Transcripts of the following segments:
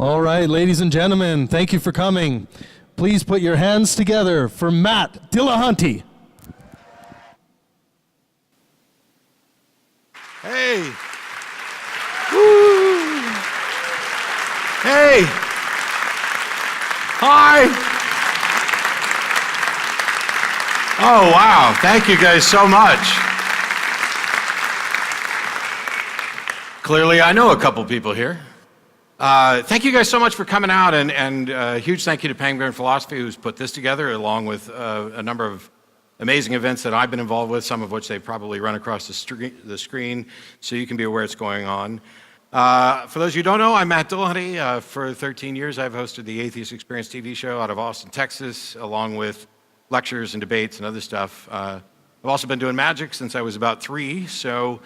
All right, ladies and gentlemen, thank you for coming. Please put your hands together for Matt Dillahunty. Hey. Woo. Hey. Hi. Oh, wow. Thank you guys so much. Clearly, I know a couple people here. Thank you guys so much for coming out, and a huge thank you to Pangburn Philosophy, who's put this together, along with a number of amazing events that I've been involved with, some of which they've probably run across the screen, so you can be aware it's going on. For those of you who don't know, I'm Matt Dillahunty. For 13 years, I've hosted the Atheist Experience TV show out of Austin, Texas, along with lectures and debates and other stuff. I've also been doing magic since I was about 3, so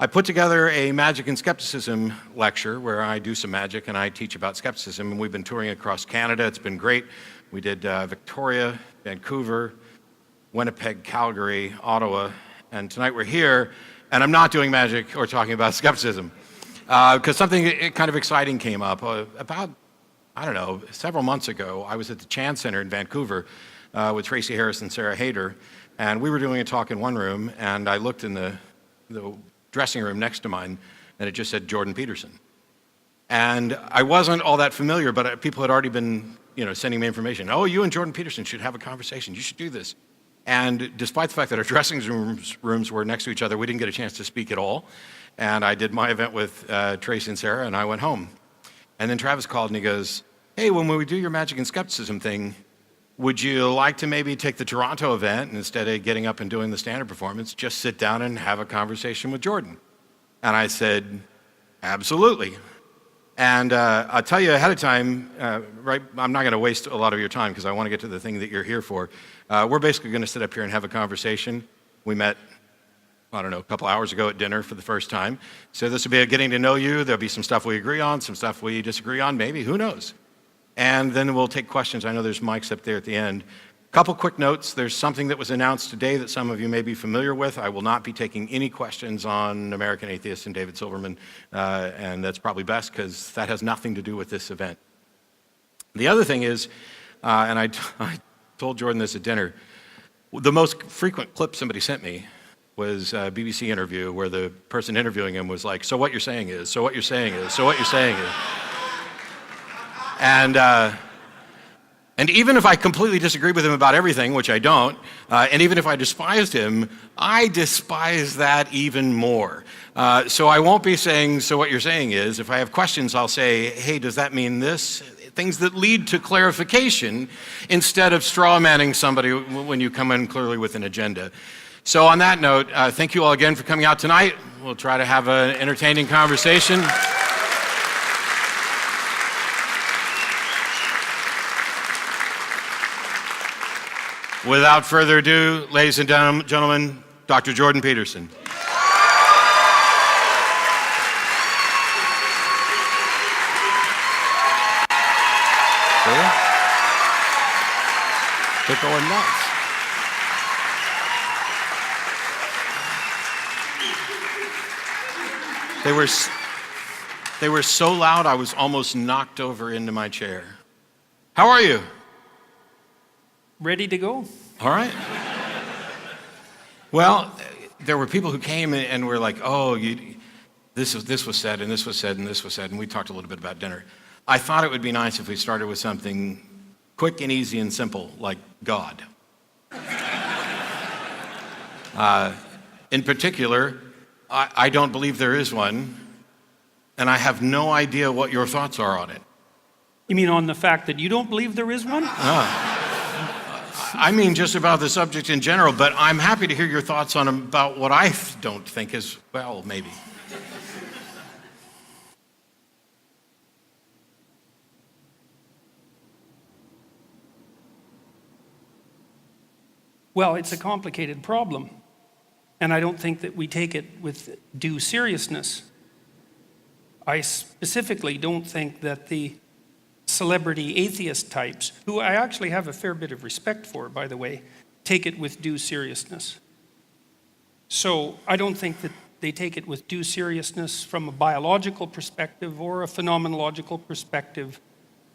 I put together a magic and skepticism lecture where I do some magic and I teach about skepticism, and we've been touring across Canada. It's been great. We did Victoria, Vancouver, Winnipeg, Calgary, Ottawa, and tonight we're here, and I'm not doing magic or talking about skepticism, because something kind of exciting came up. About, I don't know, several months ago, I was at the Chan Center in Vancouver with Tracy Harris and Sarah Hayter, and we were doing a talk in one room, and I looked in the dressing room next to mine, and it just said Jordan Peterson. And I wasn't all that familiar, but people had already been, sending me information. Oh, you and Jordan Peterson should have a conversation. You should do this. And despite the fact that our dressing rooms were next to each other, we didn't get a chance to speak at all. And I did my event with Tracy and Sarah, and I went home. And then Travis called and he goes, hey, when we do your magic and skepticism thing, would you like to maybe take the Toronto event and instead of getting up and doing the standard performance, just sit down and have a conversation with Jordan? And I said, absolutely. And I'll tell you ahead of time, I'm not going to waste a lot of your time because I want to get to the thing that you're here for. We're basically going to sit up here and have a conversation. We met, I don't know, a couple hours ago at dinner for the first time. So this will be a getting to know you. There'll be some stuff we agree on, some stuff we disagree on, maybe, who knows? And then we'll take questions. I know there's mics up there at the end. Couple quick notes. There's something that was announced today that some of you may be familiar with. I will not be taking any questions on American Atheist and David Silverman, and that's probably best because that has nothing to do with this event. The other thing is, and I told Jordan this at dinner, the most frequent clip somebody sent me was a BBC interview where the person interviewing him was like, so what you're saying is, so what you're saying is, so what you're saying is. And even if I completely disagree with him about everything, which I don't, and even if I despised him, I despise that even more. So I won't be saying, so what you're saying is. If I have questions, I'll say, hey, does that mean this? Things that lead to clarification instead of straw-manning somebody when you come in clearly with an agenda. So on that note, thank you all again for coming out tonight. We'll try to have an entertaining conversation. Without further ado, ladies and gentlemen, Dr. Jordan Peterson. They're going nuts. They were so loud I was almost knocked over into my chair. How are you? Ready to go. All right. Well, there were people who came and were like, oh, this was said, and this was said, and this was said, and we talked a little bit about dinner. I thought it would be nice if we started with something quick and easy and simple, like God. In particular, I don't believe there is one, and I have no idea what your thoughts are on it. You mean on the fact that you don't believe there is one? I mean just about the subject in general, but I'm happy to hear your thoughts on about what I don't think is, well, maybe. Well, it's a complicated problem, and I don't think that we take it with due seriousness. I specifically don't think that the celebrity atheist types, who I actually have a fair bit of respect for, by the way, take it with due seriousness. So I don't think that they take it with due seriousness from a biological perspective or a phenomenological perspective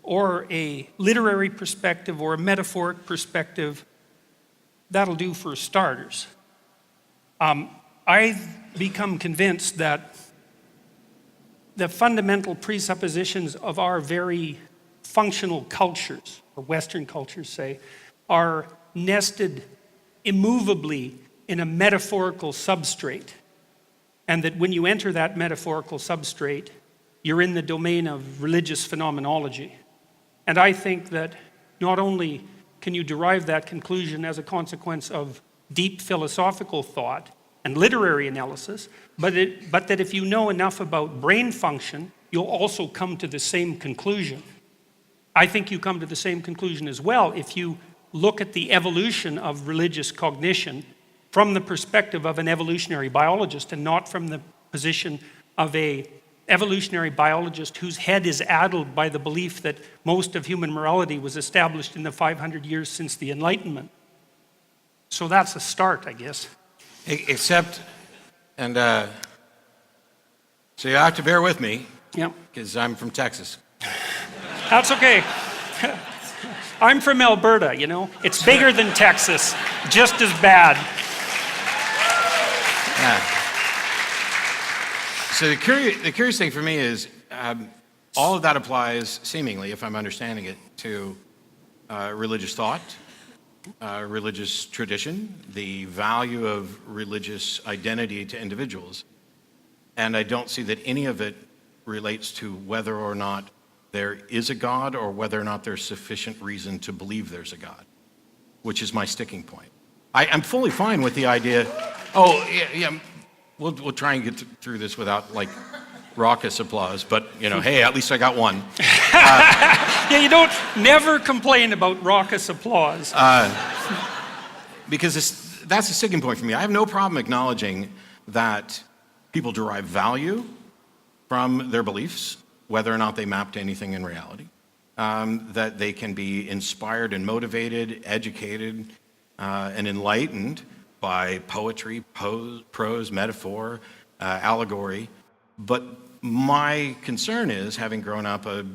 or a literary perspective or a metaphoric perspective, that'll do for starters. I've become convinced that the fundamental presuppositions of our very functional cultures, or Western cultures say, are nested immovably in a metaphorical substrate. And that when you enter that metaphorical substrate, you're in the domain of religious phenomenology. And I think that not only can you derive that conclusion as a consequence of deep philosophical thought and literary analysis, but that if you know enough about brain function, you'll also come to the same conclusion. I think you come to the same conclusion as well if you look at the evolution of religious cognition from the perspective of an evolutionary biologist and not from the position of an evolutionary biologist whose head is addled by the belief that most of human morality was established in the 500 years since the Enlightenment. So that's a start, I guess. Except, and so you have to bear with me, because I'm from Texas. That's okay. I'm from Alberta, you know. It's bigger than Texas, just as bad. So the curious thing for me is all of that applies seemingly, if I'm understanding it, to religious thought, religious tradition, the value of religious identity to individuals. And I don't see that any of it relates to whether or not there is a God or whether or not there's sufficient reason to believe there's a God, which is my sticking point. I'm fully fine with the idea, we'll try and get through this without like raucous applause, but you know, hey, at least I got one. Yeah, you don't never complain about raucous applause. Because that's the sticking point for me. I have no problem acknowledging that people derive value from their beliefs, whether or not they map to anything in reality, that they can be inspired and motivated, educated, and enlightened by poetry, prose, metaphor, allegory. But my concern is, having grown up a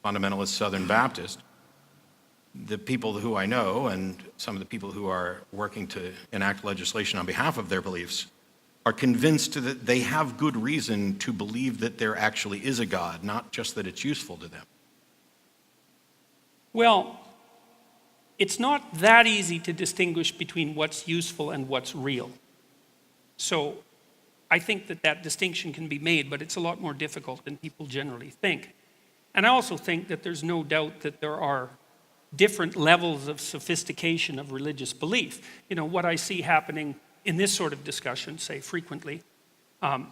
fundamentalist Southern Baptist, the people who I know and some of the people who are working to enact legislation on behalf of their beliefs are convinced that they have good reason to believe that there actually is a God, not just that it's useful to them. Well, it's not that easy to distinguish between what's useful and what's real. So I think that distinction can be made, but it's a lot more difficult than people generally think. And I also think that there's no doubt that there are different levels of sophistication of religious belief. You know, what I see happening in this sort of discussion, say frequently, and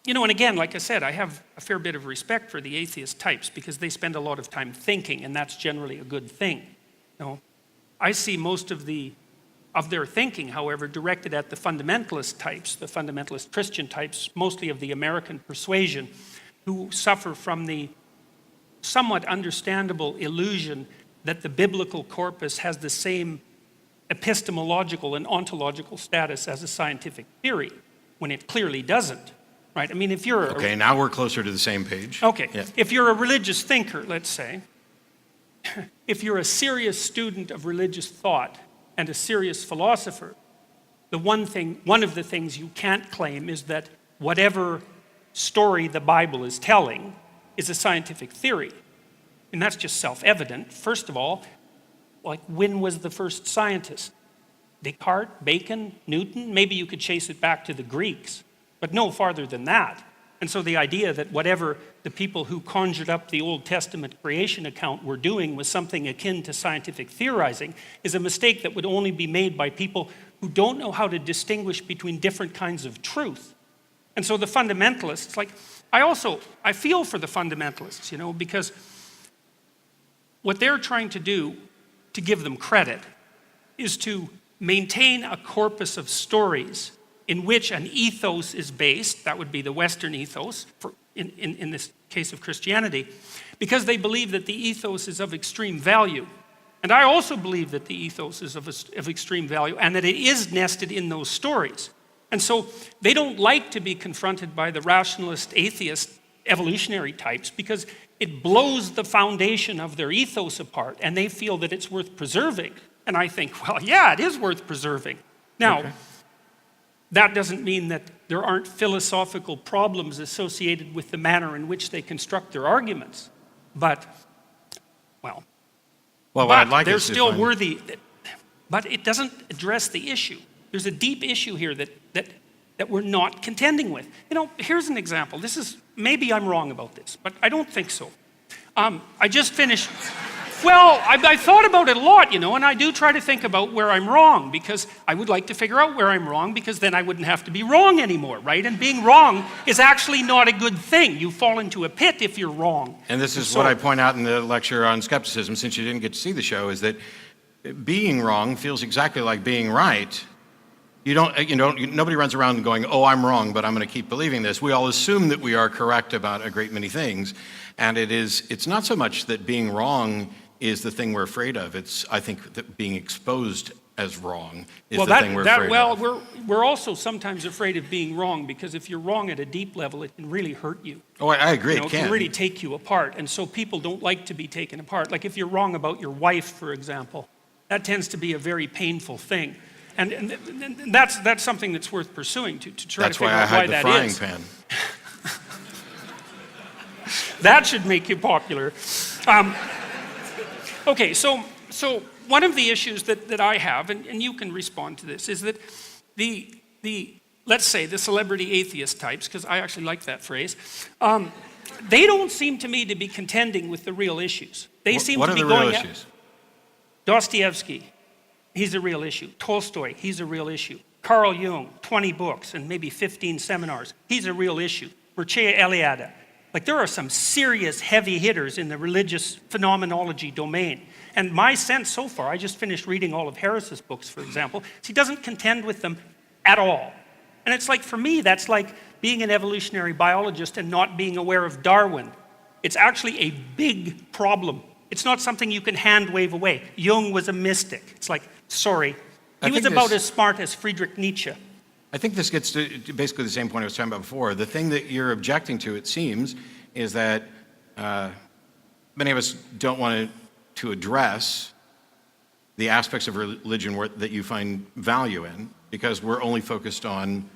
again, like I said, I have a fair bit of respect for the atheist types because they spend a lot of time thinking, and that's generally a good thing. I see most of their thinking, however, directed at the fundamentalist types, the fundamentalist Christian types, mostly of the American persuasion, who suffer from the somewhat understandable illusion that the biblical corpus has the same epistemological and ontological status as a scientific theory, when it clearly doesn't, right? I mean, if you're... Okay, now we're closer to the same page. Okay, yeah. If you're a religious thinker, let's say, if you're a serious student of religious thought and a serious philosopher, one of the things you can't claim is that whatever story the Bible is telling is a scientific theory. And that's just self-evident. First of all, like, when was the first scientist? Descartes, Bacon, Newton? Maybe you could chase it back to the Greeks, but no farther than that. And so the idea that whatever the people who conjured up the Old Testament creation account were doing was something akin to scientific theorizing is a mistake that would only be made by people who don't know how to distinguish between different kinds of truth. And so the fundamentalists, like, I feel for the fundamentalists, because what they're trying to do, to give them credit, is to maintain a corpus of stories in which an ethos is based. That would be the Western ethos, in this case of Christianity, because they believe that the ethos is of extreme value. And I also believe that the ethos is of extreme value and that it is nested in those stories. And so they don't like to be confronted by the rationalist, atheist, evolutionary types because it blows the foundation of their ethos apart, and they feel that it's worth preserving. And I think, well, yeah, it is worth preserving. Now, that doesn't mean that there aren't philosophical problems associated with the manner in which they construct their arguments. But, well, what but I'd like they're is still if worthy. But it doesn't address the issue. There's a deep issue here that we're not contending with. You know, here's an example. This is, maybe I'm wrong about this, but I don't think so. I just finished, well, I thought about it a lot, you know, and I do try to think about where I'm wrong, because I would like to figure out where I'm wrong, because then I wouldn't have to be wrong anymore, right? And being wrong is actually not a good thing. You fall into a pit if you're wrong. And this is what I point out in the lecture on skepticism, since you didn't get to see the show, is that being wrong feels exactly like being right. Nobody runs around going, oh, I'm wrong, but I'm going to keep believing this. We all assume that we are correct about a great many things. And it's not so much that being wrong is the thing we're afraid of. I think that being exposed as wrong is the thing we're afraid of. Well, we're also sometimes afraid of being wrong, because if you're wrong at a deep level, it can really hurt you. Oh, I agree, It can really take you apart. And so people don't like to be taken apart. Like if you're wrong about your wife, for example, that tends to be a very painful thing. And that's something that's worth pursuing, to try to figure out why that is. That's why I hide the frying pan. That should make you popular. Okay, so one of the issues that I have, and you can respond to this, is that let's say the celebrity atheist types, because I actually like that phrase, they don't seem to me to be contending with the real issues. They seem to be going... What are the real issues? Dostoevsky, he's a real issue. Tolstoy, he's a real issue. Carl Jung, 20 books and maybe 15 seminars, he's a real issue. Mircea Eliade. Like, there are some serious heavy hitters in the religious phenomenology domain. And my sense so far, I just finished reading all of Harris's books, for example, he doesn't contend with them at all. And it's like, for me, that's like being an evolutionary biologist and not being aware of Darwin. It's actually a big problem. It's not something you can hand wave away. Jung was a mystic. It's like, sorry. He was about as smart as Friedrich Nietzsche. I think this gets to basically the same point I was talking about before. The thing that you're objecting to, it seems, is that many of us don't want to address the aspects of religion that you find value in, because we're only focused on,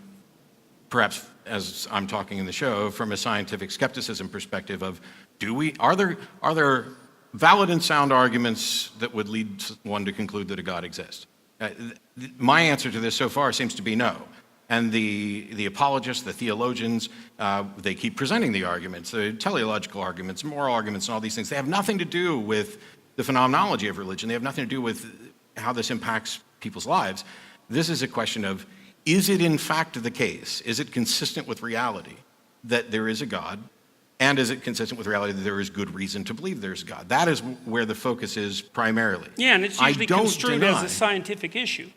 perhaps as I'm talking in the show, from a scientific skepticism perspective of, are there valid and sound arguments that would lead one to conclude that a God exists? My answer to this so far seems to be no. And the apologists, the theologians, they keep presenting the arguments, the teleological arguments, moral arguments, and all these things. They have nothing to do with the phenomenology of religion. They have nothing to do with how this impacts people's lives. This is a question of, is it in fact the case? Is it consistent with reality that there is a God? And is it consistent with reality that there is good reason to believe there's a God? That is where the focus is primarily. Yeah, and it's usually construed as a scientific issue.